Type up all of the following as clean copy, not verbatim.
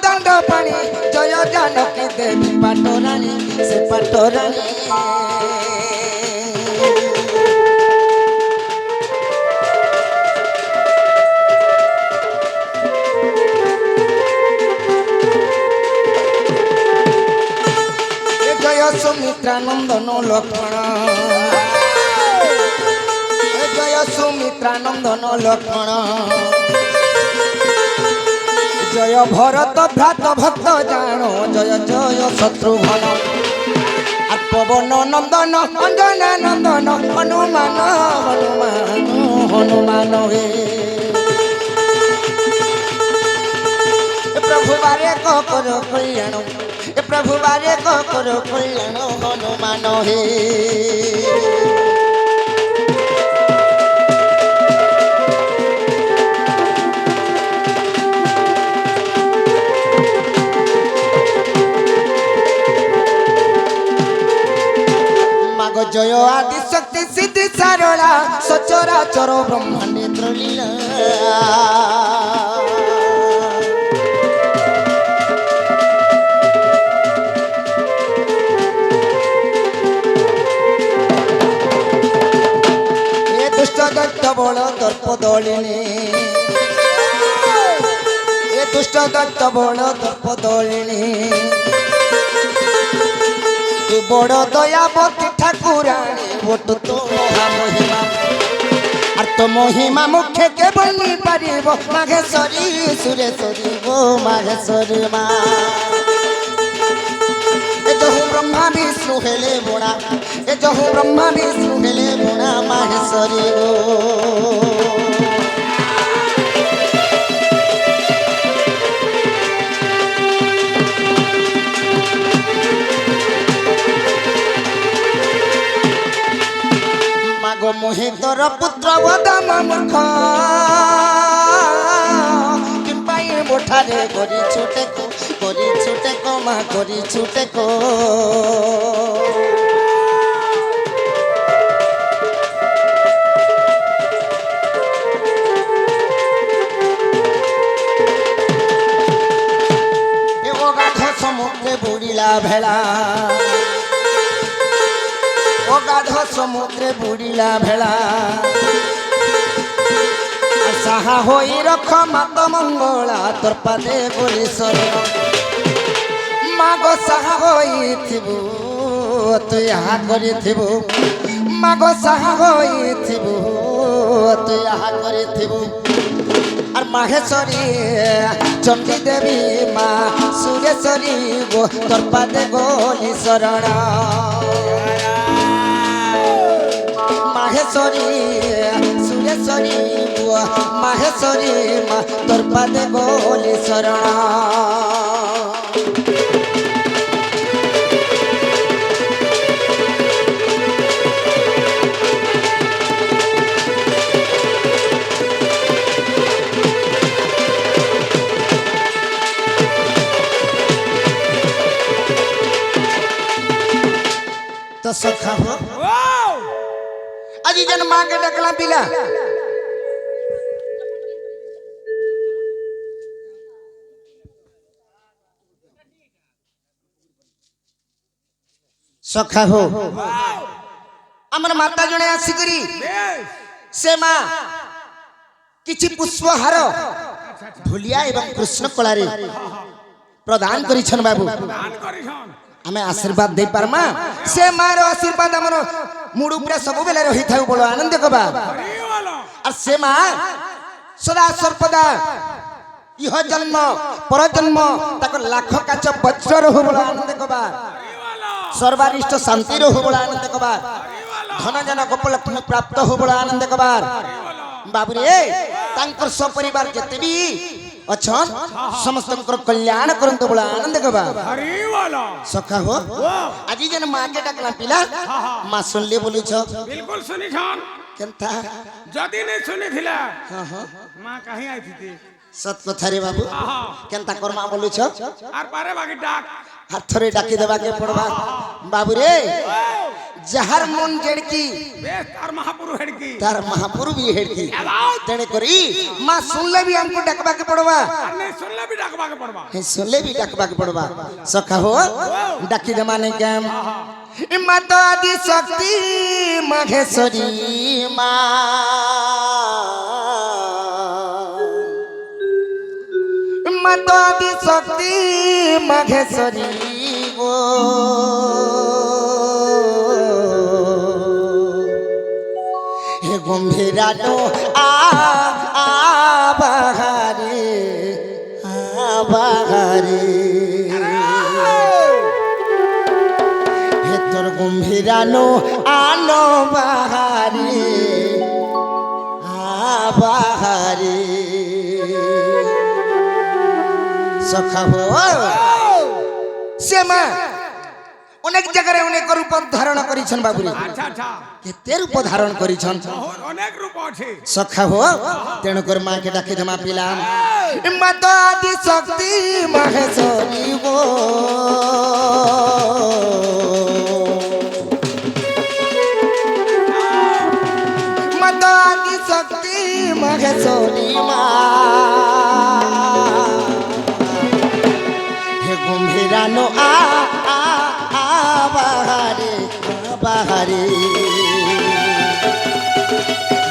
दांड पानी जय जानकी देवी पाटरानी से पाटरानी जय सुमित्रा नंदन लक्ष्मण जय सुमित्रा नंदन लक्ष्मण जय भरत भ्रात भक्त जानो जय जय शत्रुघ्न और पवन नंदन अंजना नंदन हनुमान हनुमान हनुमान हे प्रभु बारे को करो कल्याण प्रभु बारे को करो कल्याण हनुमान हे जय आदि शक्ति सिद्धि सारला सचरा चर ब्रह्मांड लीला ये दुष्ट दत्त बल दर्प दलिनी ये दुष्ट दत्त बल दर्प दलिनी तू बड़ दयावती ठाकुरानी बोट तो महिमा और तो महिमा मुख्य के बनी पारिब माघेश्वरी सुरेश्वरी गो माघेश्वरी माँ ए जहु ब्रह्मा विष्णु हेले बोणा ए जहु ब्रह्मा विष्णु हेले बोणा माघेश्वरी गो मोहितर पुत्र वदम मुख किंपाई मोठारे गोरी छुटे को माँ गोरी छुटे को गाध समुद्रे बुड़िला भेला ओ गाध समुद्रे बुड़िला भेला साहा होई रख मात मंगला तोर पादे गोरी शरण मागो साहा होई थिबु तु यहाँ करी थिबु मागो साहा होई थिबु तु यहाँ करी थिबु और माहेश्वरी चंडी देवी माँ सुरेश्वरी गो तोर पादे गोरी शरण माहेश्वरी सुरेश्वरी बुआ माहेश्वरी माँ तोर पादे गोली शरण तो सखा हो अजी जन माँ के डकला पिला सखा हो अमर माता जने आसिकरी से माँ किछि पुष्पहार धुलिया एवं कृष्ण कलारे प्रदान करिछन बाबू हमें आशीर्वाद दे पारमा से मार आशीर्वाद हमर मुड़ उपरे सब बेले रही था बड़ आनंद कबा और से माँ सदा सर्वदा यह जन्म पर जन्म तक लाख काच वज्र रहो बड़ आनंद कबा सर्वारिष्ट शांति रहो बड़ आनंद कबा धन जन गोपलक्ष्मी प्राप्त हो बड़ आनंद कबार बाबू रे तांकर सपरिवार जते भी अछन समस्त कल्याण करंत बड़ आनंद कबा सखा हो आज जन माँ के डकला पिला माँ सुन ले बोली छ बिल्कुल सुनी छन केनता जदी नहीं सुनी थिला माँ कहीं आई थी সত কথা রে বাবু কেনতা কর্মা বলুছ আর পারে বাকি ডাক আর থরে ডাকি দেবাকে পড়বা বাবু রে যাহার মন জেড়কি বেশ তার মহাপুরু হেডকি তার মহাপুরু भी हेड़की तेने करी मां सुनले भी हमको डकबा के पड़वा আর नहीं सुनले भी डाकबा के पड़वा हे सुनले भी डकबा के पड़वा सखा हो डाकी दमाने केम माता आदि शक्ति महेश्वरी माता आदि शक्ति महेश्वरी गो हे गंभीरानो बाहारे हे तोर गंभीरानो आनो बाहारे सखा हो सेमा অনেক জায়গায় অনেক রূপ ধারণ করিছেন বাবুরে আচ্ছা আচ্ছা কেতে রূপ ধারণ করিছেন অনেক রূপ আছে সখা হো তেণু করে মাকে ডাকে জমা পিলাম মাতা আদি শক্তি মহেশ্বরী গো মাতা আদি শক্তি মহেশ্বরী মা হে গম্ভীরানো বাহারে বাহারে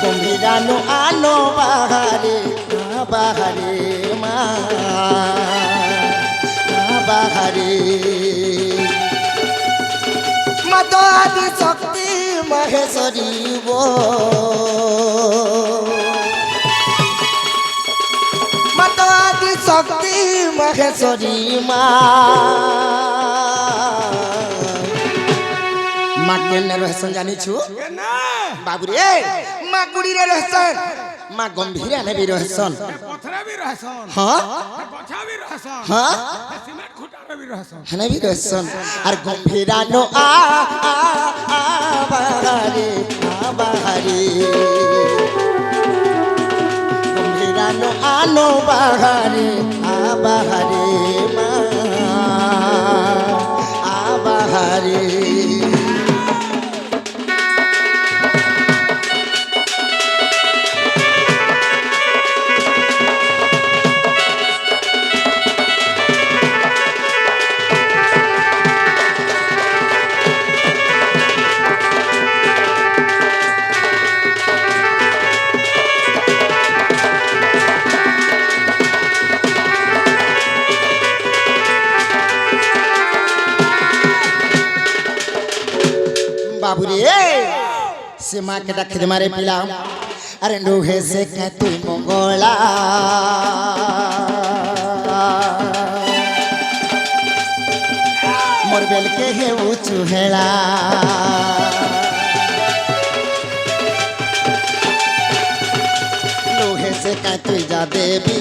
গম্ভীরানো আনো বাহারে বাহারে মা বাহারে মাতা আদি শক্তি মহেশ্বরী গো মাতা আদি শক্তি মহেশ্বরী মা মা কেনে রহসন জানিছু না বাবুরে মা গুড়িরে রহসন মা গম্ভীরা নে বি রহসন পথরে भी रहसन हां पछा भी रहसन हां सीमेंट खुटारे भी रहसन हने भी रहसन और गंभीरा नो बाहारे गंभीरा नो आनो बाहारे बाहारे बाबूरे से माँ के डाके दे मारे पिला अरे लोहे से कह तू मंगोला मोर बेल के है वो चुहेला लोहे से कह तू जा देवी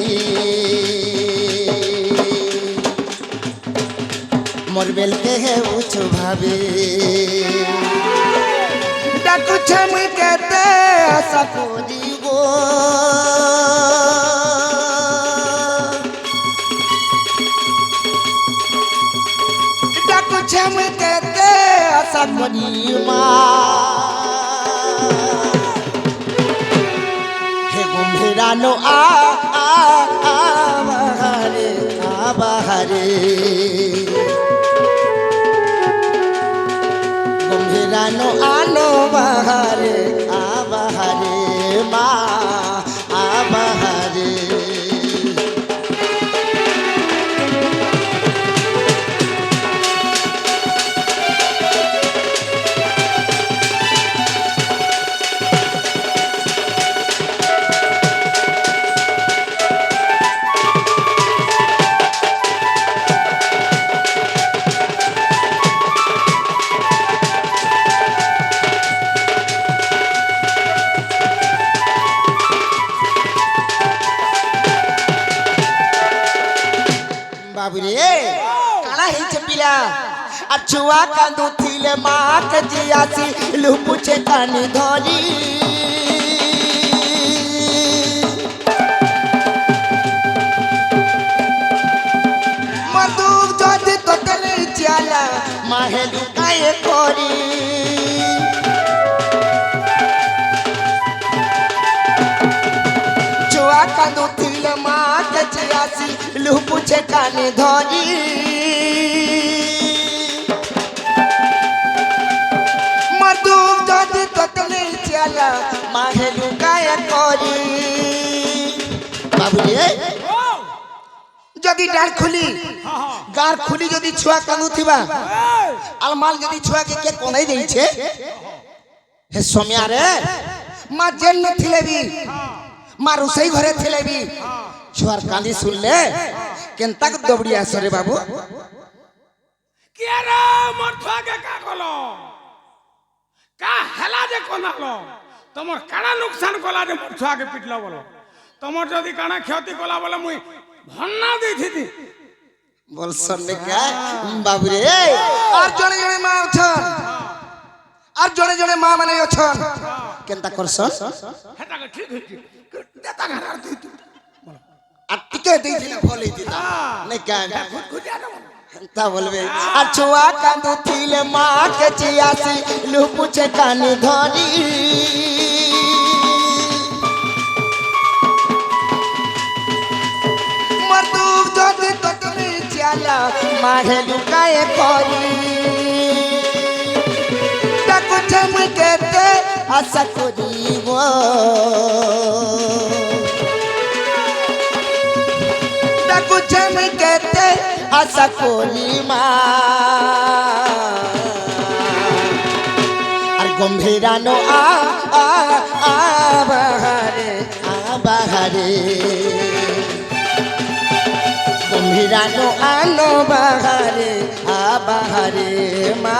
मोर बेल के है वो चुभावे कुछ मैं कहते ऐसा कोदी गो कुछ मैं कहते ऐसा कोदी माँ हे गंभीरा नो बाहारे गंभीरानो आनो बाहारे माँ बाहारे बाबूरे काला ही चपिला अछुआ कांदू थिले माँ के जियासी लुपुचे कानी धोली মাহে লুকায়ে করি ছুয়া কাঁদুথিলে মা কেছে আসি লুপুছে কানে ধরি মধু যদি ততলে চালা মাহে লুকায়ে করি বাবুরে যদি ডার খুলি গার খুলি যদি ছুয়া কাঁদুথিবা আলমাল যদি ছুয়াকে কে কোনাই দেইছে হে সোমিয়া রে মা জেল ন থিলে বি মা রুসাই ঘরে থিলে বি ছুয়ার কাঁদি শুনলে কেনতা দবড়ি আসরে বাবু কে রে মোর ছুয়াকে কা কলো কা হেলা যে কোনালো তোমার কানা নুকসান কলা যে মোর ছুয়াকে পিটলো বলো তোমার যদি কানা ক্ষতি কলা বলে মুই ভন্না দিছি বলছন কা বাবুরে আর জনে জনে মা অছন আর জনে জনে মা মানে অছন কেনতা করছন হেটা ঠিক হইছে দেতা ঘর তুই আর টিকে দেইছিল ভলই দিতা নাই কা তা বলবে আর ছুয়া কাঁদুথিলে মা কেছি আসি লুপুছে কানে ধরি মধু যদি ততলে চালা মাহে লুকায়ে করি ডাকু ঝমকেতে আশা করিব ডাকু ঝমকেতে আশা করি মা আর গম্ভীরানো আবাহারে আবাহারে গম্ভীরানো আনো বাহারে আবাহারে মা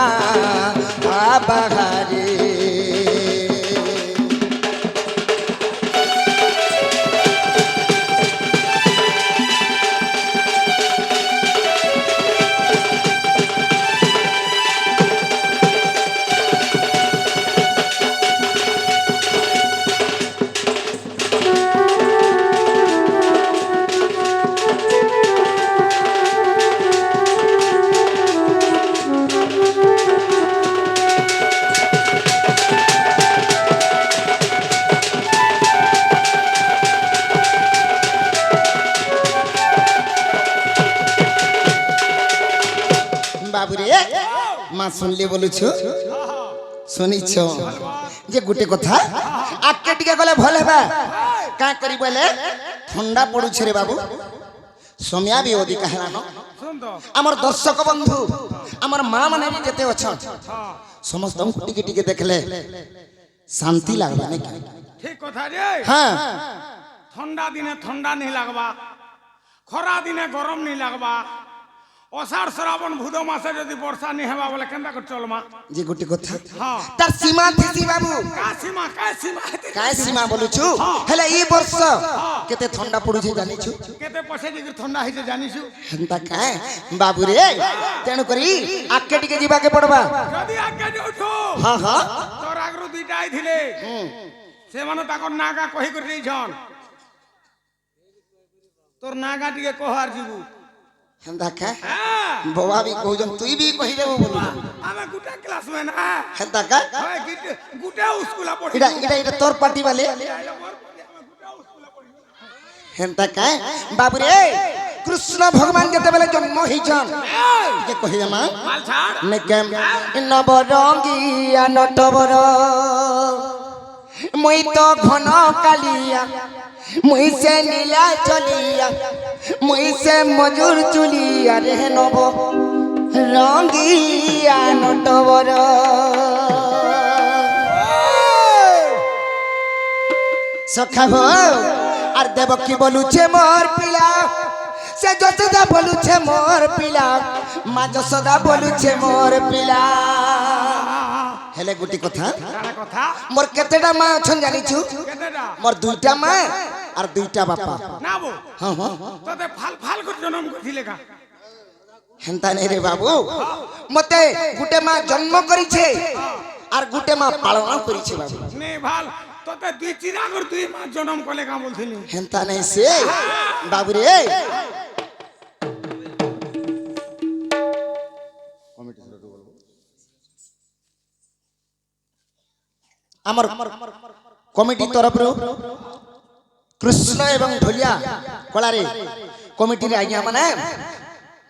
আবাহারে বাবুরে মা শুনলে বলুছু শুনিছ যে গোটে কথা আকে টিকে গলে ভাল হেবা কা করি বলে ঠান্ডা পড়ুছে রে বাবু সোমিয়া বি ওদিকা হেলানো শুন তো আমার দর্শক বন্ধু আমার মা মানে বি যেতে অছন সমস্ত টিকে টিকে দেখলে শান্তি লাগবে নাকি ঠিক কথা রে হ্যাঁ ঠান্ডা দিনে ঠান্ডা नहीं লাগবা খরা দিনে গরম नहीं লাগবা অষাঢ় শ্রাবণ ভুদ মাসে যদি বর্ষা नहीं হেবা বলে কেনতা করে চলমা যে গোটে কথা হ্যাঁ তার সীমা থিসি বাবু কায় সীমা বলুছু হেলে এই বর্ষ কেতে ঠান্ডা পড়ুছে জানিছু কেতে পয়সা দিকে ঠান্ডা হইছে জানিছু হেন্তা কায় বাবু রে তেণু করি আকে টিকে ଯିବାକେ পড়বা যদি আজ্ঞা দেউছো হ্যাঁ হ্যাঁ তোর আগরু দুইটা আইଥିଲେ সেমানে তাকর নাগা কহি করে দেইছন তোর নাগা টিকে কহার ଯିବୁ হেন্তা কায় হ্যাঁ বাবা বি কହୁছন তুই বি কহি দেবো বলু আমি গুটা ক্লাস में না হেন্তা কায় হয় গুটা স্কুলা পড়ি এটা তোর পার্টি वाले হেন্তা কায় বাবু রে কৃষ্ণ ভগবান যেতেবেলে জন্ম হইছন কে কহি মা মাল ছাড় নে কেম নবরঙ্গিয়া নটবর মুই তো ঘন কালিয়া মুই সে নীলা চলিয়া মুই সে মজুর চুলিয়া রে নব রঙ্গিয়া নটবর সখা হো আর দেবকী বলুছে মোর পিলা সে যশোদা বলুছে মোর পিলা মা যশোদা বলুছে মোর পিলা হেলে গুটি কথা কানা কথা মোর কেতেটা মা অছন জানিছু কেতেটা মোর দুইটা মা আর দুইটা বাপা না বো হ্যাঁ হ্যাঁ তোতে ফাল ফাল করে জন্ম করছিলে কা হেন্তা নেই রে বাবু মতে গুটে মা জন্ম করিছে আর গুটে মা পালন করিছে বাবু নে ভাল তোতে দুই চিরা করে তুই মা জন্ম করলে কা বলছিলি হেন্তা নেই সে বাবু রে আমার কমিটি তরফରୁ কৃষ্ণ এবং ঢোলিয়া কলারে কমিটির আজ্ঞা মানে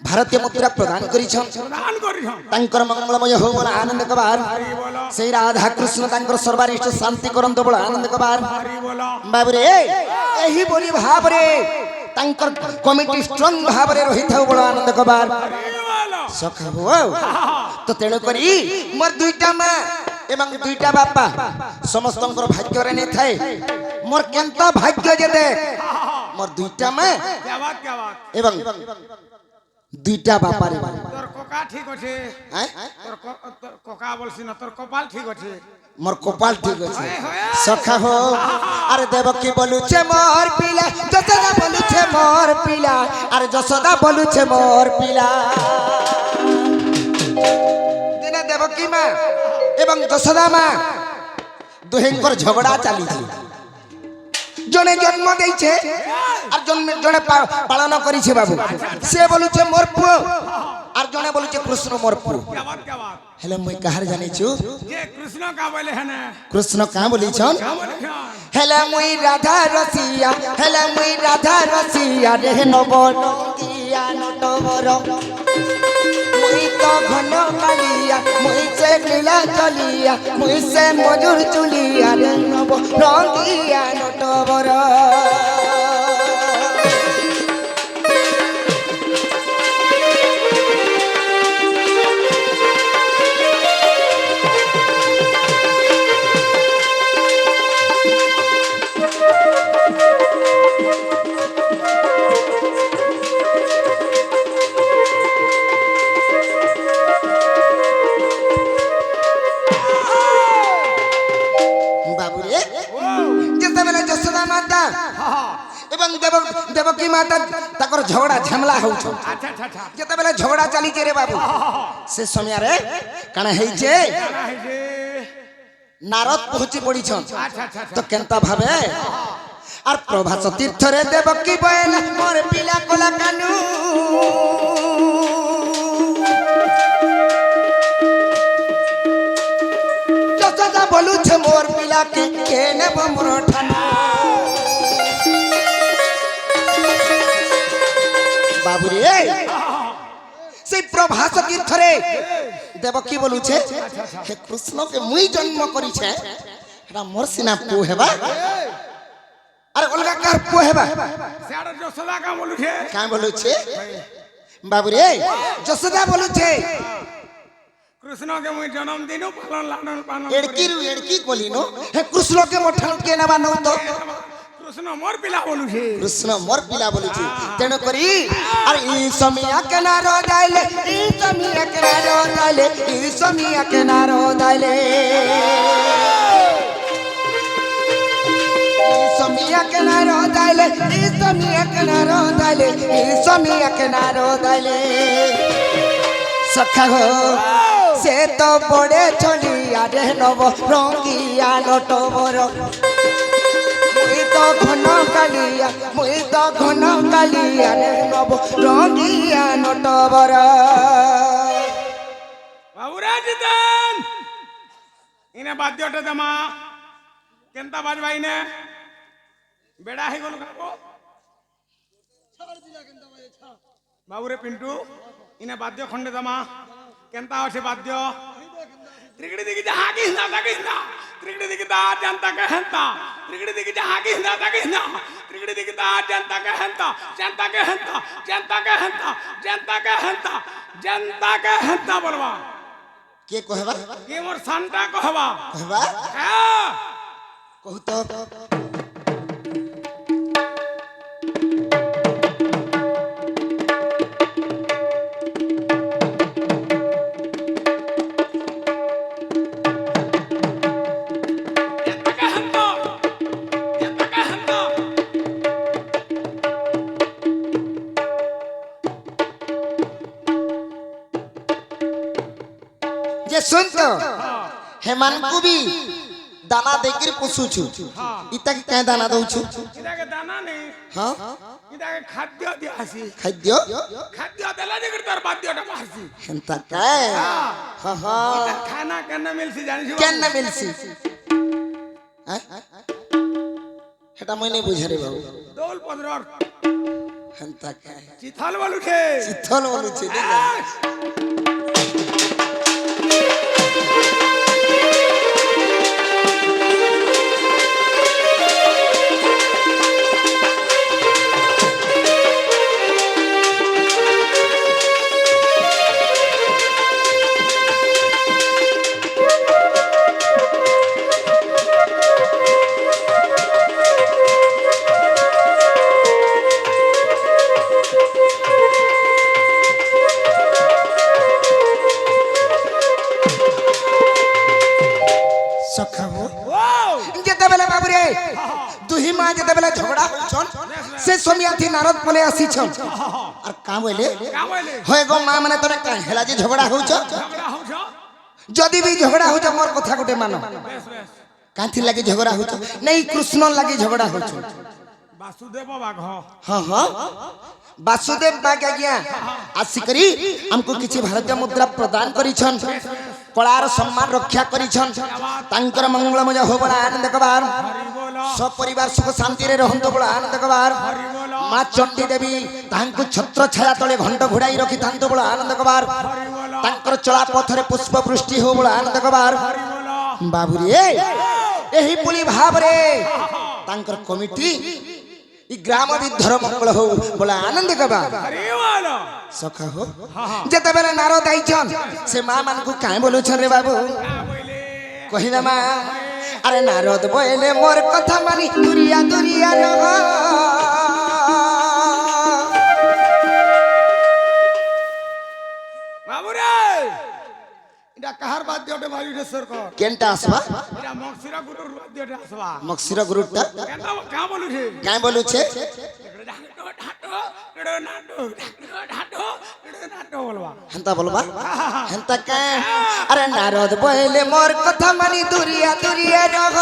भारतीय मुद्रा प्रदान करिछन प्रदान करिछन तांकर मंगलमय हो बोला आनंद कबार हरि बोलो सेई राधा कृष्ण तांकर सर्वारिष्ट शांति करंत बोला आनंद कबार हरि बोलो बाबरे एही बोली भाबरे तांकर कमिटी स्ट्रांग भाबरे रहिथाउ बोला आनंद कबार हरि बोलो सखा हो तो तेणु करी मोर दुईटा मां एवं दुईटा बापा समस्तंकर भाग्य रे नै थाए मोर केंता भाग्य जे दे मोर दुईटा मां क्या बात एवं दुईटा बापा रे তোর কোকা ঠিক আছে हैं তোর কোকা বলছি না তোর কপাল ঠিক আছে मोर कपाल ठीक আছে सखा हो अरे देवकी बोलुछे मोर पिला जसोदा बोलुछे मोर पिला अरे जसोदा बोलुछे मोर पिला दिने देवकी मां एवं जसोदा मां दुहेंकर झगड़ा चली जने जन्म देइछे और जने पालन करिछे बाबू से बोलुछे मोर पुओ और जने बोलुछे कृष्ण मोर पुओ क्या बात हेले मुई कहार जानि छु जे कृष्ण का बोले है ना कृष्ण कहाँ बोली छन क्या बोले छन हेले मुई राधा रसिया हेले मुई राधा रसिया रे नवरंगिया नटवर मुई तो घन कालिया मुई से लीला चलिया मुई से मजूर चुलिया रे नवरंगिया नटवर बाबूरे जेतेबेले जसोदा माता एवं देवकी माता ताकर झगड़ा झमला होछ अच्छा अच्छा अच्छा जेतेबेले झगड़ा चली रे बाबू से समय रे काना हेइ जे क्या है जे नारद पहुंची पड़ी छन अच्छा अच्छा तो केनता भाबे और प्रभास तीर्थ रे देवकी बयला मोर पिला कोला कानू जसोदा बोलुछे मोर पिला के केने बमर ठाना बाबूरे से प्रभास तीर्थ रे देवकी बोलुछे हे कृष्ण के मुई जन्म करी छे एटा मोर सिना पु हेबा अरे अलगा कार पु हेबा सेड जसोदा का बोलू छे का बोलुछे बाबूरे जसोदा बोलुछे कृष्ण के मुई जन्मदिन पालन लालन पालन एड़की कोलिनो हे कृष्ण के मोठा के ना बानो तो कृष्ण मोर पिला बोलू छे कृष्ण मोर पिला बोलुछी तेनो करी अरे ई समिया के ना रो दाइले ई समिया के ना रो दाइले ई समिया के ना रो दाइले ई समिया के ना रो दाइले ई समिया के ना रो दाइले ई समिया के ना रो दाइले सखा हो से तो बड़े चलिया रे नव रंगिया नटवर मुई तो घन कालिया रे नव रंगिया नटवर बाबूरा जितन इने बाद्यटे दमा केनता बाजबाई ने बेड़ा ही गोल काको बाबूरे पिंटू इने बाद्य खंडे दमा केनता আছে বাদ্য ত্রিগড়ি দিকে যাহা কি হিন্দা তাকে হিন্দা ত্রিগড়ি দিকে দা জানতা কে হেন্তা ত্রিগড়ি দিকে যাহা কি হিন্দা তাকে হিন্দা ত্রিগড়ি দিকে দা জানতা কে হেন্তা জানতা কে হেন্তা জানতা কে হেন্তা জানতা কে হেন্তা জানতা কে হেন্তা বলবা के कहबा কি মোর সানটা কহবা कहबा হ্যাঁ कहू तो জানতা কে হেন্তা জানতা কে হেন্তা जे सुन तो हेमान को भी दाना देकर पोसुछु इता के दाना दउछु इदाके दाना জানা নেই হ্যাঁ ইদাকে খাদ্য দিয়া আসি খাদ্য খাদ্য দেলা দেখি তোর বাদ্যটা বাসি হেন্তা কায় হ্যাঁ হ্যাঁ খানা কেন মিলছি জানিস কেন না মিলছি সেটা মই নেই বুঝে রে বাবু দোল 15 হেন্তা কায় চিথল বলুছে চিথল বলুছে সখাবো যেতেবেলে বাবুরে দুহি মা যেতেবেলে ঝগড়া হইছন সে সমিয়াথি নারদ বলে আসিছন আর কা বলে হয় গো মা মানে তোরে কা হেলা যে ঝগড়া হউছ যদি भी ঝগড়া হউছ মোর কথা গোটে মানো কাঁথি লাগি ঝগড়া হউছ নাই কৃষ্ণ লাগি ঝগড়া হউছ वासुदेव बाघ हाँ हाँ वासुदेव बाघ आज्ञा आसिकरी हमको किसी भारतीय मुद्रा प्रदान करिछन कलार सम्मान रक्षा करिछन तांकर मंगलमय हो बड़ा आनंद कबार सब परिवार सुख शांति रे रहंतो बड़ा आनंद कबार मां चंडी देवी तांको छत्र छाया तले घंट घुड़ाई रखि थांतो बड़ा आनंद कबार तांकर चला पथरे पुष्प वृष्टि हो बड़ा आनंद कबार बाबुरे एही पुली भाव रे तांकर कमिटी ई ग्राम विधर मंगल हो बोला आनंद कबा सखा हो जेते बेले नारद आइछन से मां मान को काहे बोलु छन रे बाबू कहिना मां अरे नारद बोले मोर कथा मानी दुरिया दुरिया रह बाबू रे इडा कहार बाद्यटे भाई रे सरकार केनटा आसबा इडा मक्सिरा गुरु बाद्यटे आसबा मक्सिरा गुरुटा केनटा का बोलु छे काहे बोलु छे हेंता बोलबा हेंता का अरे नारद बोले मोर कथा मानी दुरिया दुरिया रह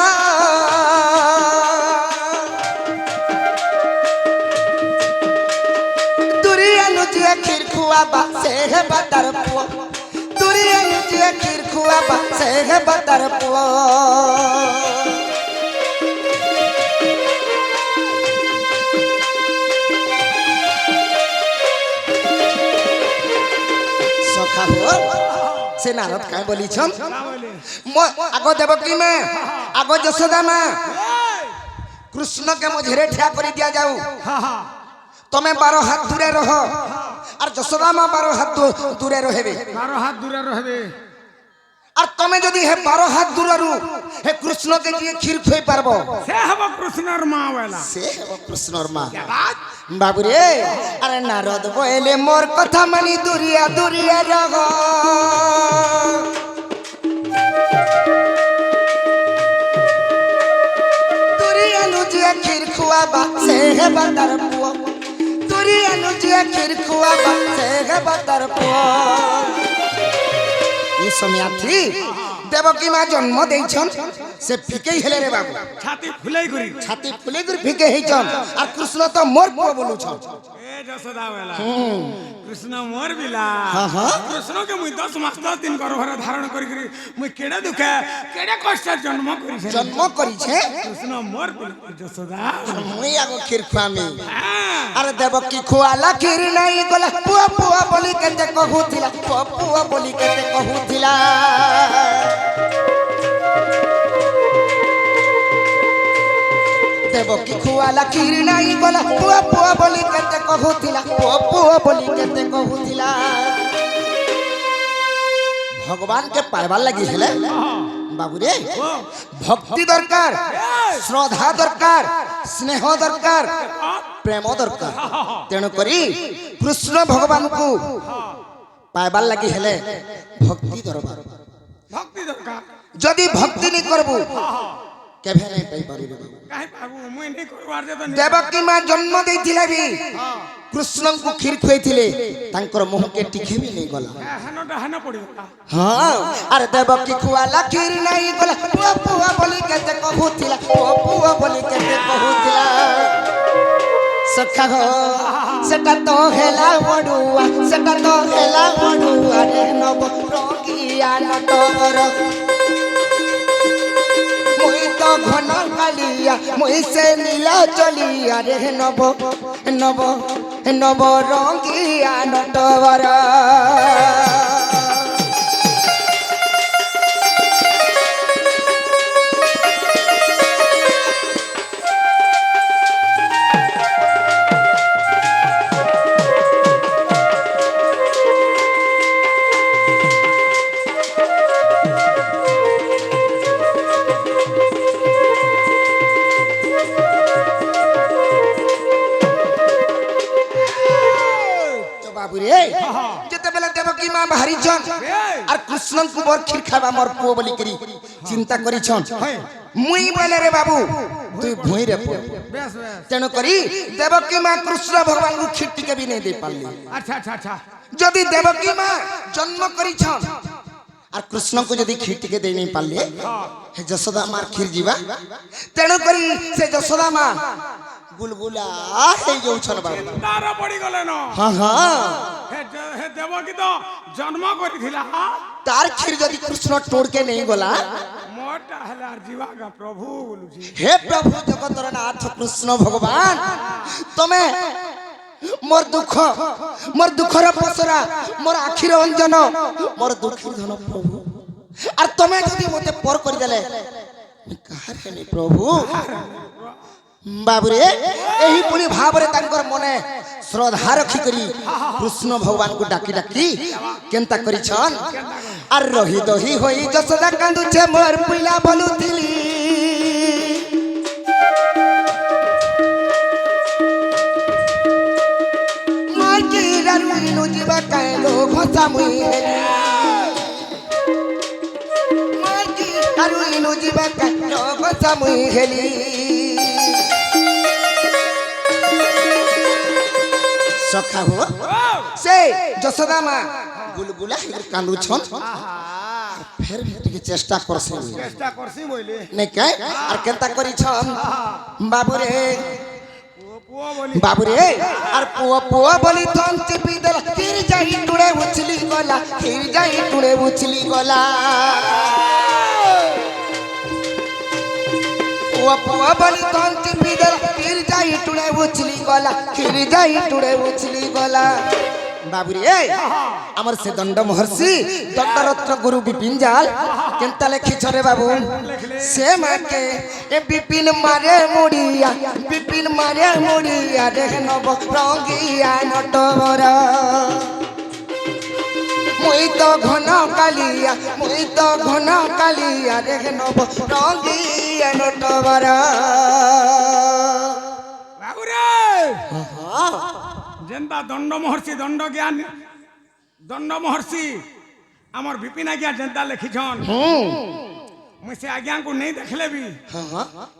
दुरिया नुजिया खीर खुआ बा से है बतर पो दुरिया नुजिया खीर खुआ बा से है बतर पो से नारद काय बोली छन आगो देवकी में आगो यशोदा में कृष्ण के मझे ठिया कर दिया जाऊ तमे 12 हाथ दूरे रह और यशोदा मां 12 हाथ दूरे रहबे 12 हाथ दूरे रहबे और तमे जदी हे 12 हाथ दूररु हे कृष्ण के जी खीर खोई पारबो से हबो कृष्णर मां वाला से हबो कृष्णर मां क्या बात बाबू रे अरे नारद बोले मोर कथा मानी दुरिया दुरिया रह दुरिया नुजिया खीर खुआ बा से है बतर पुआ दुरिया नुजिया खीर खुआ बा से है बतर पुआ ये समयाथी देवकी मां जन्म देइछन से फिके हेले रे बाबू छाती फुलाई करी फिके हेछन आ कृष्ण तो मोर पुआ बोलु छ ए जसोदा वाला कृष्ण मोर बिला हां हां कृष्ण के मुई 10 मास 10 दिन गर्भ धारण करी करी मुई केडे दुखे केडे कष्ट जन्म करी छे कृष्ण मोर बिला जसोदा मुई आगो खीर खुआ में अरे देवकी खुआला खीर नहीं गोला पुआ पुआ बोली केते कहूतिला पुआ बोली केते कहूतिला देवकी खुआला खीर नहीं बोला पुआ पुआ बोली केते कहूतिला पुआ बोली केते कहूतिला भगवान के पाइबार लगी हेले बाबू रे भक्ति दरकार श्रद्धा दरकार स्नेह दरकार प्रेम दरकार तेणु करी कृष्ण भगवान को पाइबार लगी हेले भक्ति दरकार जदि भक्ति नहीं करबू केभे नहीं पाई पारिबे काहे बाबू मुई नहीं करवार दे तो देवकी मां जन्म देथिले भी कृष्ण को खीर खुएथिले तांकर मुह के टिके भी नहीं गला हनटा हन पड़िला हां अरे देवकी खुआला खीर नहीं गला पुआ पुआ बोली केते कहूतिला पुआ बोली केते कहूतिला सखा हो सेटा तो हेला मडुआ सेटा तो हेला मडुआ रे नव रंगिया नटवर मुई तो घन कालिया मुई से नीला चलिया रे नव नव नव रंगिया नटवर देवकी माँ बाहरी छन और कृष्ण को बर खीर खावा मोर पुओ बोली करी चिंता करी छन मुई बोले रे बाबू तू भुई रे पुओ तेणु करी देवकी माँ कृष्ण भगवान को खीर टिके भी नहीं दे पाली अच्छा अच्छा अच्छा जदि देवकी माँ जन्म करी छन और कृष्ण को जदि खीर टिके दे नहीं पाले हे जशोदा मार खीर जीवा तेणु करी से जशोदा माँ गुलगुला हे जो छन बाबू तारा पड़ी गले न हां हां हे देवकी तो जन्म करिथिला तार खीर जदि कृष्ण तोड़ के नहीं गला मोटा हला जीवा का प्रभु बोलुची हे प्रभु जगतर नाथ कृष्ण भगवान तमे मोर दुखर पसरा मोर आखिर अंजन मोर दुखी धन प्रभु और तमे जदि मते पर कर देले कहार के नहीं प्रभु बाबुरे एही पुनी भावरे तांकर मने श्रद्धा रखी करी कृष्ण भगवान को डाकी डाकी केनता करी छन आर रही दही होई जसोदा कांदु छे मोर पिला बोलुथिली मोर की रनु जीवा कालो घसा मुई मोर की रनु जीवा कालो घसा मुई हेली सखा हो से जसोदा माँ गुलगुला कांदू छन फिर भी चेष्टा करसी बोले नहीं कह और केनता करी छन बाबूरे और पुओ बोली तन चिपी दल खीर जाई टुड़े उछली गला खीर जाई टुड़े उछली गला पुओ बोली तन चिपी दल खीर जाई टुड़े उछली गला खीर जाई टुड़े उछली गला बाबूरे हमर से दंड महर्षि दंडरत्न गुरु विपिन जाल केनता लेखी छरे बाबू से माके ए विपिन मारे मुड़िया देख नब रंगिया नटवर मुई तो घन कालिया देख नब रंगिया नटवर बाबूरे जेनता दंड महर्षि आमर विपिन आज्ञा जेनता लिखी छन मुई से आज्ञा को नहीं देखले भी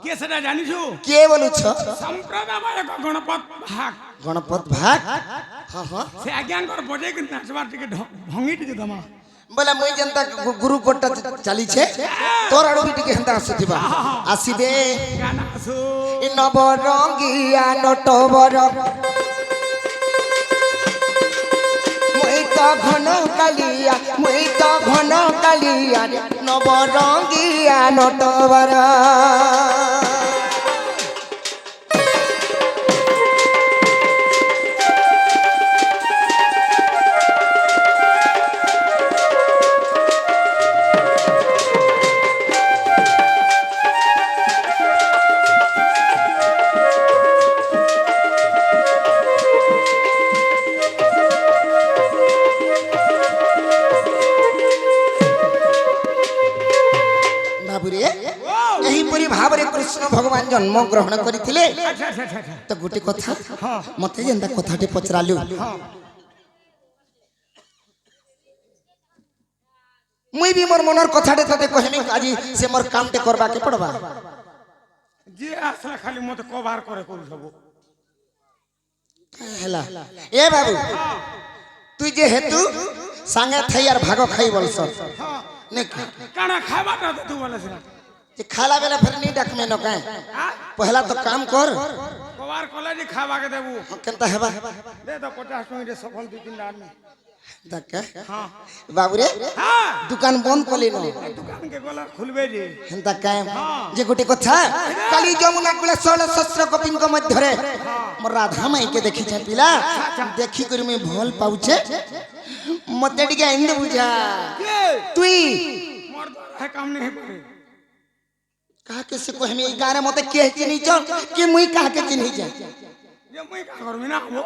के सेटा जानि छु के बोलु छ संप्रदाय गणपत भाग हां से आज्ञा कर बजे के नाचबार टिके भंगी टिके दमा बोला मुई जनता गुरु कोटा चली छे तोर आडो भी टिके हंता आसीथिबा आसीबे गाना आसु इ नव रंगिया नटवर मुई तो घन कालिया नव रंगिया नटवर कृष्ण भगवान जन्म ग्रहण करथिले तो गोटे कथा मते जेंदा कथाटे पचरालु मुई भी मोर मनर कथाटे तते कहमी आज से मोर कामटे करबा के पड़बा जे आसला खाली मते कभार करे करू सब हला ए बाबू तू जे हेतु संगे थैयार भागो खाई बोलस ने काना खाबा त तू बोले से जे खाला बेला फिर नहीं डाक में न काए पहला तो काम कर কবার কলেজে খাবাকে দেবু কেনতা হেবা দে তো 50 টাকা রে সফল 2-3 টাকা মে দেখা হ্যাঁ বাবুরে হ্যাঁ দোকান বন্ধ করলি না দোকান কে গলা খুলবে যে হেন্তা কায়েম যে গোটে কথা কালি যমুনা কূলে 16 শস্ত্র গোপীଙ୍କ ମଧ୍ୟରେ মোর রাধা মাইকে দেখিছে পিলা দেখি করি মুই ভাল পাউছে মতে টিকে ইন্দ বুঝা কে তুই মোর দ্বারা হে কাম नहीं पारे কাকে সে কহমি এই গারে মতে কে চিনি চ কি মুই কাকে চিনি যা যে মুই কা করবি না হবো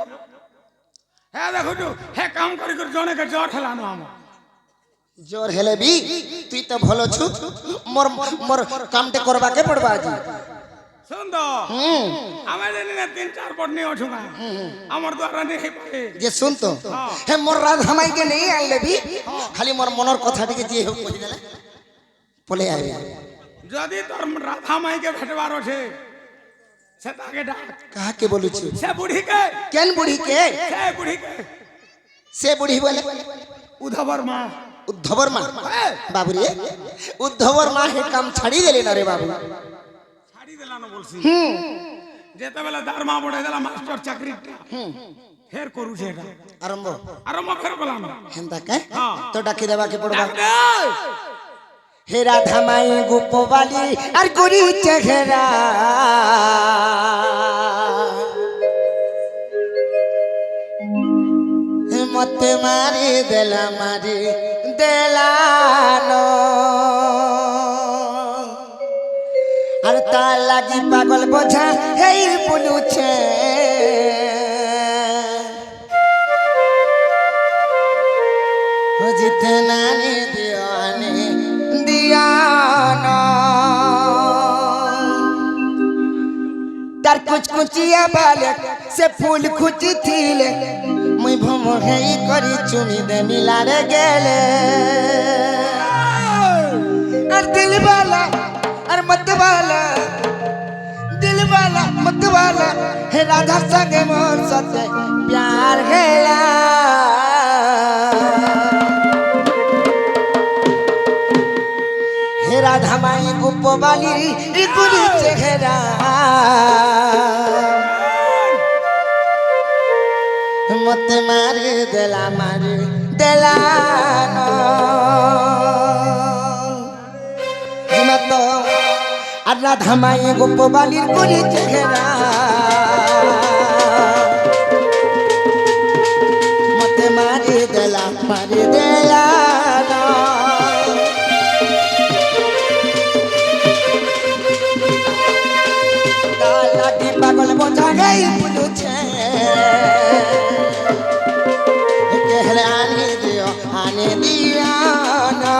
হ্যাঁ দেখো তো হে কাম করি করে জনে কে জ্বর হেলানো আমার জোর হেলে বি তুই তো ভালো छु মোর মোর কামতে করবাকে পড়বা আজি শুন তো আমি জানি না 3-4 পট নিয়ে ওঠুগা আমার দ্বারা नहीं पारे যে শুন তো হে মোর রাধা মাইকে নেই আইলে বি খালি মোর মনের কথাটিকে যে হোক কই দেলে বলে আইবে যদি তোর রাধা মাইকে ভেটবার আছে সে তাকে ডাক কাকে বলুছি সে বুড়ি কে কেন বুড়ি কে সে বুড়ি কে সে বুড়ি বলে উদ্ধবর মা উদ্ধবর মা বাবুরে উদ্ধবর মা হে কাম ছাড়ি দেলে না রে বাবু ছাড়ি দিলানো বলছি যেতেবেলা দারমা বড়ে দিলা মাস্টার চাকরিটা ফের করুছে এটা আরম্ভ ফের কলানো হেন্তা কে হ্যাঁ। তো ডাকি দেবাকে পড়বা ডাক দে। হে রাধা মাই গোপবালি আর করি চেহারা মতে মারি দেলানো আর তার লাগি পাগল বোঝা হেই বলুছে জিতে নানি দিওয়ানি दियाना तार कुछ कुचिया बाले से फूल खुची थीले मुई भमर है करी चुनी दे मिलारे गेले और दिल वाला और मत वाला दिल वाला मत वाला है राधा संगे मोर सते प्यार गेला राधा माई गोपबाली गुरी चेहरा मत मारे देलानो मत राधा माई गोपबाली गुरी चेहरा मत मारे देलानो पागल बोझा गई बुझे कहले आने दिया ना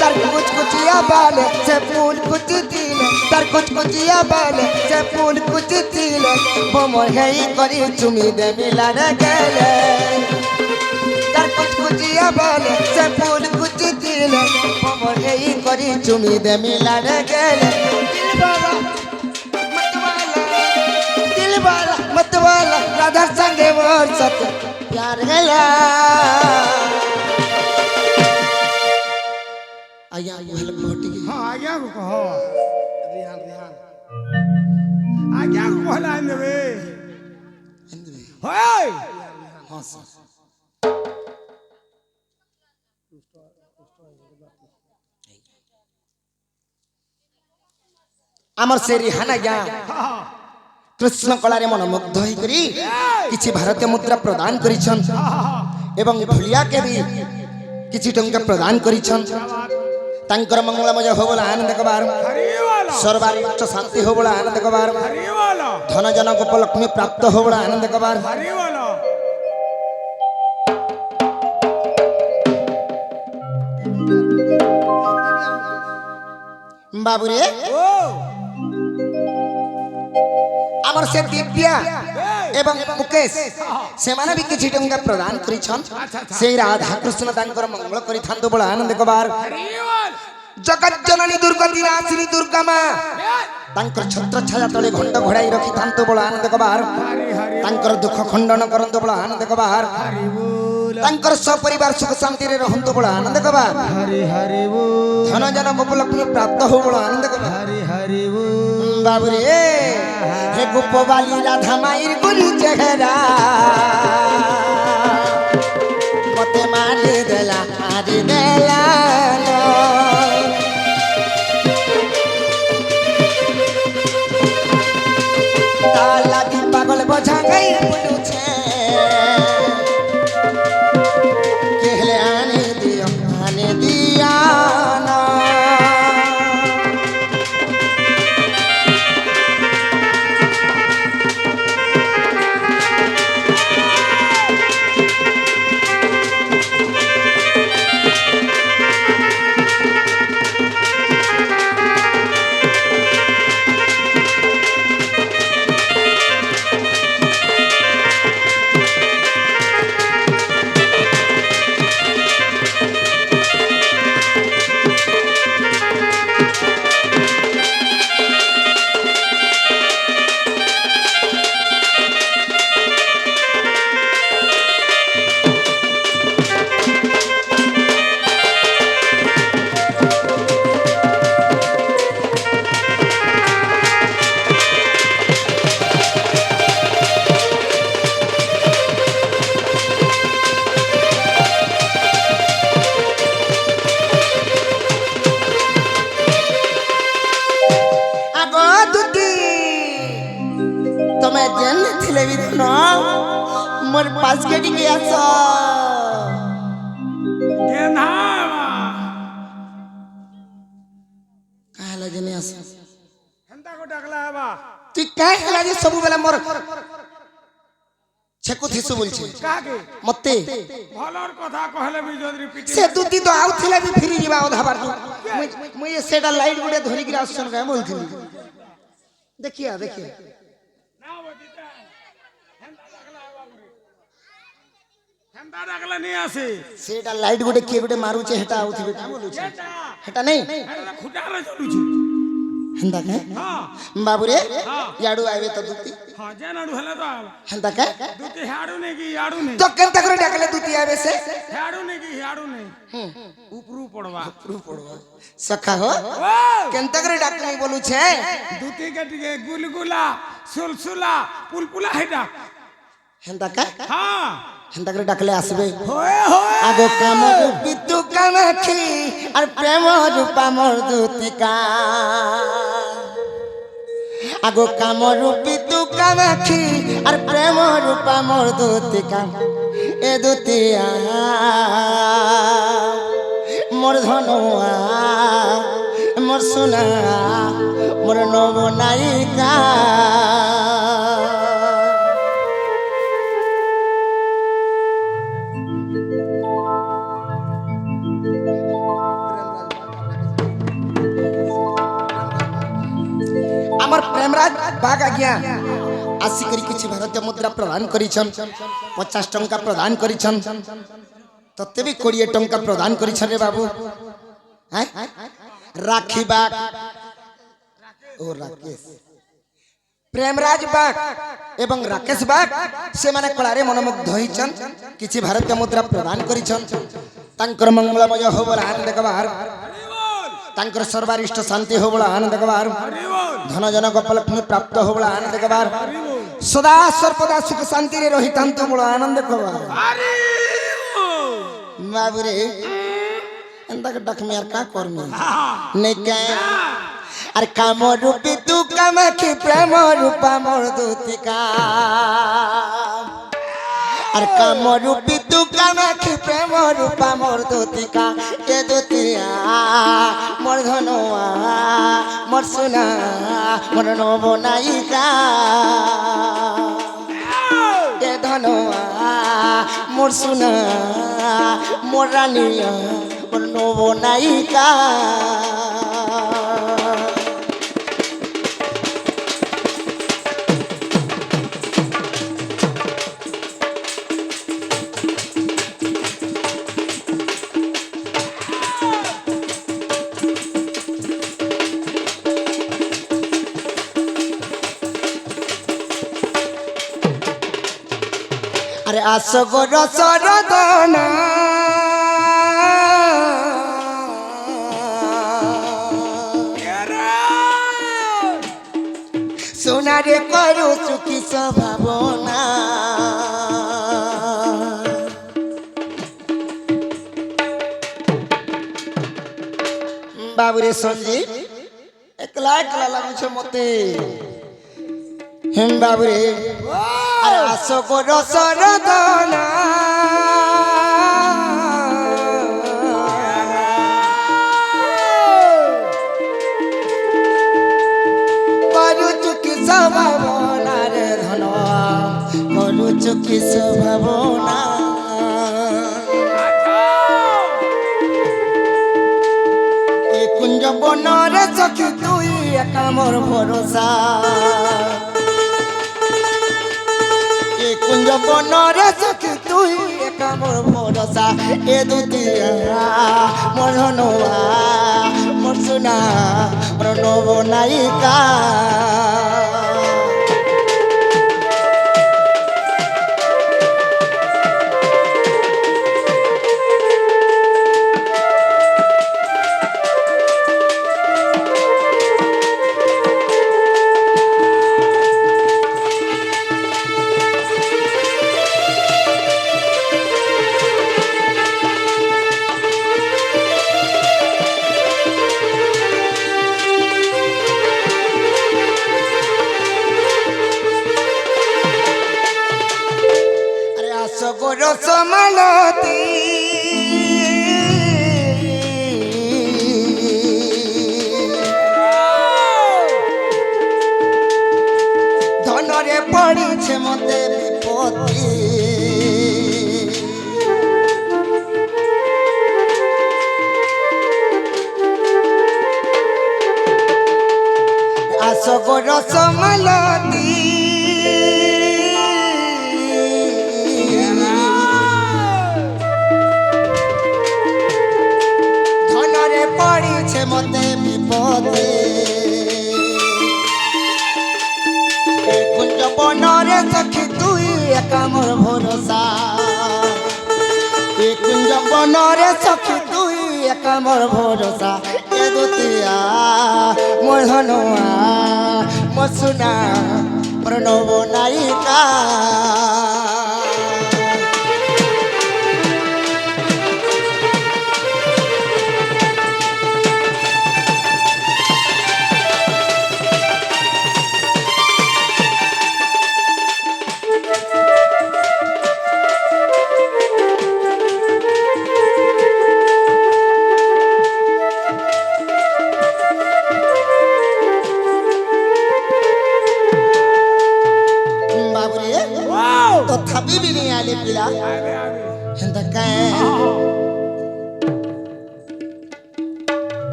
तर कुछ कुचिया बाले से फूल कुछ दिले तर कुछ कुचिया बाले से फूल कुछ दिले बोमर है करी चुमी दे मिला रे गेले तर कुछ कुचिया बाले से फूल कुछ दिले बोमर है करी चुमी दे मिला रे गेले मत वाला राधा संगे मोर सत प्यार गला आया हेल घोटी हां आज्ञा को कहो रिहान आज्ञा को कहला देबे होय हां सर अमर से रिहाना जा कृष्ण कलारे मन मुग्ध होई करी किछि भारतीय मुद्रा प्रदान करिछन एवं भुलिया के भी किछि टंका प्रदान करिछन तांकर मंगलमय हो बोला आनंद कबार सर्वारिष्ट शांति हो बोला आनंद कबार धन जनक उपलक्ष्मी प्राप्त हो बोला आनंद कबार बाबूरे आमर से दिव्या एवं मुकेश से माने भी किछि टंका प्रदान करिछन से राधा कृष्ण तांकर मंगल करि थांतो बोला आनंद कबार जगत जननी दुर्गा दिनाशिनी दुर्गा मां तांकर छत्र छाया तले घंट घोड़ाई रखि थांतो बोला आनंद कबार तांकर दुख खंडन करंतो बोला आनंद कबार ତାଙ୍କର ସପରିବାର ସୁଖ ଶାନ୍ତିରେ ରହନ୍ତୁ ବଳ ଆନନ୍ଦ କବା हरि हरि बोल ଧନ ଜନ ଗୋପଲକ୍ଷ୍ମୀ ପ୍ରାପ୍ତ ହଉ ବଳ ଆନନ୍ଦ କବା हरि हरि बोल ବାବୁରେ হে গোপবালী রাধা মায়ের গুলি চেহারা মতে মারি দেলা তা লাগি পাগল বোঝা গাই বলুছে কেহলে আনে দিয়া না তুমি জেন ছিলে বি ন মোর পাস কেটি কে আস गेंधा কাহলা জেনে আস हेंता को डाकला है बा তুই কাই হেলা যে সবু বেলা মোর ছেকু থিসু বলছি काके মতে भलर कथा कहले भी जद रिपीट সে দুতি তো আউ থিলা বি ফিরি ଯିବା অধা বার মুই সেটা লাইট গুড়ে ধরি কি আসছন কা বলছিলি দেখিয়া দেখিয়া ना बजीता हेंता डाकला है बा हेंता डाकला नहीं आसे সেটা লাইট গুড়ে কে গুড়ে মারুছে হেটা আউথিবে কা বলুছে बेटा হেটা নেই अरे खुटारे चलुछु হেন্দা কা हां বাবুরে हां ইয়াড়ু আইবে তো দুতি हां जेनाडू हेले तो आला হেন্দা কা दुती हाडू नहीं की याडू नहीं তো কেনতা করে ডাকলে দুতি আইবে সে हाडू नहीं की याडू नहीं उपरू पड़वा রু পড়বা সখা হো ओ কেনতা করে ডাকলে বলুছে दुती के टिके गुलगुला सुलसुला पुलपुला हेडा হেন্দা কা हां হেন্দা করে ডাকলে আসবে होए होए আগো কাম রূপী তু কামাখি আর প্রেম রূপা মোর দুতিকা আগো কাম রূপী তু কামাখি আর প্রেম রূপা মোর দুতিকা এ দুতিয়া মোর ধনুয়া মোর সোনা মোর নবনায়িকা আমার প্রেমরাজ বাগ আজ্ঞা আসিকরি কিছু ভারতীয় মুদ্রা প্রদান করিছন 50 টঙ্কা প্রদান করিছন ততে বি 20 টঙ্কা প্রদান করিছন রে বাবু হ্যাঁ রাখি বাগ ও রাকেশ প্রেমরাজ বাগ এবং রাকেশ বাগ সে মানে কলারে মনোমুগ্ধ হইছন কিছু ভারতীয় মুদ্রা প্রদান করিছন তাঙ্কর মঙ্গলময় হো বলা আনন্দ কবার তাঙ্কর সর্বারিষ্ট শান্তি হো বলা আনন্দ কবার ধন জন গোপলক্ষ্মী প্রাপ্ত হো বলা আনন্দ কবার সদা সর্বদা সুখ শান্তি রে রহিতান্ত বলা আনন্দ কবার বাবুরে এন্তা ডাকমি আর কা করমি নেই কে আর কাম রূপী তু কামাখি প্রেম রূপা মোর দুতিকা আর কাম রূপী তু কামাখি প্রেম রূপা মোর দুতিকা এ দুতিয়া মোর ধনুয়া মোর সোনা মোর নবনায়িকা এ ধনুয়া মোর সোনা মোর রানিয়া মোর নবনায়িকা আরে আস গো রসরদনা সোনারে করু সুখী ভাবনা বাবুরে সঞ্জীব একলা একলা লাগুছে মতে হেম বাবুরে আরে আসো গো রসরদনা করুচু কিস ভাবনা রে ধন করুচু কিস ভাবনা এ কুঞ্জ বনরে সখী তুই একা মোর ভরসা এ কুঞ্জ বনরে সখী তুই একা মোর ভরসা এ দুতিয়া মোর হনুয়া মোর সোনা মোর নবনায়িকা রসমালতি ধনরে পড়িছে মতে বিপত্তি আস গো রসমালতি মতে বিপদে কুঞ্জ বনরে সখী তুই একা মোর ভরসা কুঞ্জ বনরে সখী তুই একা মোর ভরসা এ দুতিয়া মোর হনুয়া মোর সোনা মোর নবনায়িকা তথাপি বিনি আলে পিলা হেন্দা কায়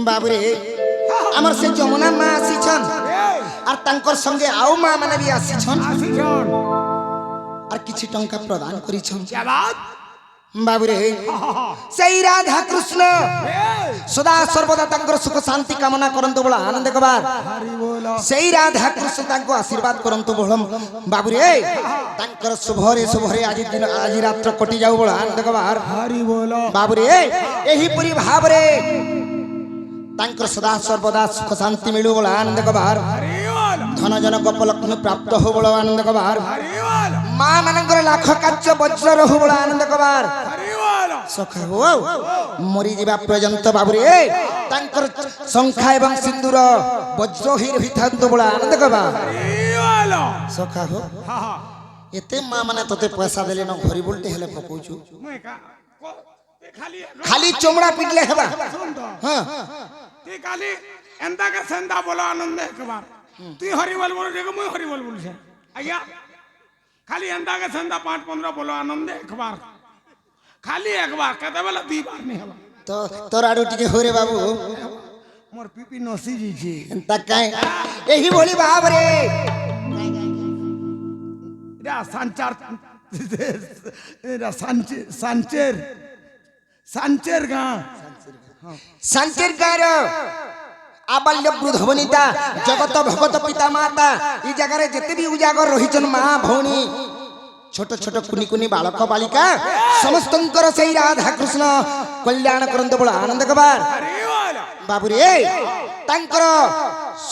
বাবুরে আমার সে যমুনা মা আসিছন আর তাঙ্কর সঙ্গে আও মা মানে বি আসিছন আর কিছু টঙ্কা প্রদান করিছন বাবুরে সেই রাধা কৃষ্ণ সদা সর্বদা তাঙ্কর সুখ শান্তি কামনা করন্তু বলা আনন্দ কবার সেই রাধা কৃষ্ণ তাঙ্কু আশীর্বাদ করন্তু বলম বাবুরে তাঙ্কর শুভরে শুভরে আজি দিন আজি রাত্র কটি যাও বলা আনন্দ কবার বাবুরে এহি পুরি ভাবরে তাঙ্কর সদা সর্বদা সুখ শান্তি মিলু বলা আনন্দ কবার ধন জন গোপ লক্ষ্মী প্রাপ্ত হো বলা আনন্দ কবার মা মানঙ্কর লাখ কাচ্য বজ্র রহু বলা আনন্দ কবার সখা হো মরি ଯିବା পর্যন্ত বাবুরে তাঙ্কর শঙ্খা এবং সিন্দুর বজ্র হির ভিথান্ত বলা আনন্দ কবার সখা হো এতে মা মানে তোতে পয়সা দেলে ন ঘরি বলতে হেলে পকৌছু খালি চমড়া পিটলে হেবা হ্যাঁ তুই খালি এন্দা কে সেন্দা বলো আনন্দ একবার তুই হরি বল বল দেখো মুই হরি বল বলছে আজ্ঞা খালি এন্দা কে সেন্দা 5-15 বলো আনন্দ একবার খালি একবার কত বেলা দুইবার নি হবা তো তোর আড়ু টিকে হরে বাবু মোর পিপি নসি যাইছে তা কাই এই ভଳି ভাବରେ এটা সাঞ্চার এটা সাঞ্চের সাঞ্চের গাঁ শান্তির গাঁর আবাল্য বৃদ্ধ বনিতা জগত ভগত পিতা মাতা এই জায়গায় যেতে বি উজাগর রহিছন মা ভৌণী ছোট ছোট কুনি কুনি বালক বালিকা সমস্তঙ্কর সেই রাধা কৃষ্ণ কল্যাণ করন্ত বড় আনন্দ কবার আরে ওলা বাবুরে তাঙ্কর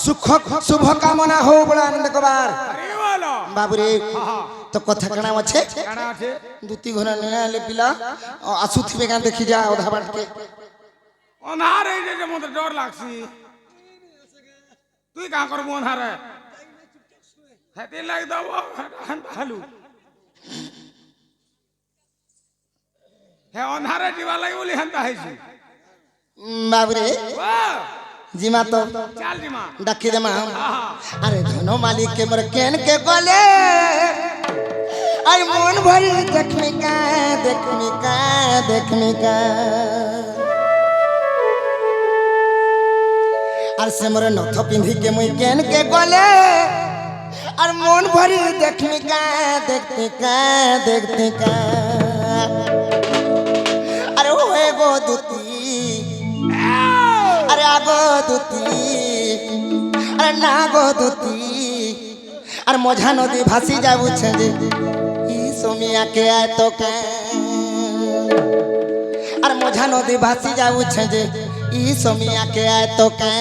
সুখ শুভ কামনা হো বড় আনন্দ কবার আরে ওলা বাবুরে তো কথা কানা আছে কানা আছে দুতি ঘর নিয়ে আলে পিলা আসুথিবে গান দেখি যা অধা বাটকে অনার এই যে মতো ডর লাগছি তুই কা করবো অনারে হাতে লাগ দাও হালু হ্যাঁ অনারে দিবা লাগে বলি হান্তা হয়েছি বাবুরে জিমা তো চাল দিমা ডাকি দে মা আরে ধন মালিক के मोर केन के बोले आई मन भरी देखमी का আর সে মোর নথ পিন্ধি के মুই केन के बोले আর মন ভরি দেখমি কা দেখতে কা আরে ওয়ে গো দুতি আরে আগো দুতি আরে না গো দুতি আর মঝা নদী ভাসি যাউছে যে ই সোমিয়া কে আয় তো কে আর মঝা নদী ভাসি যাউছে যে ই সোমিয়া কে আয় তো কে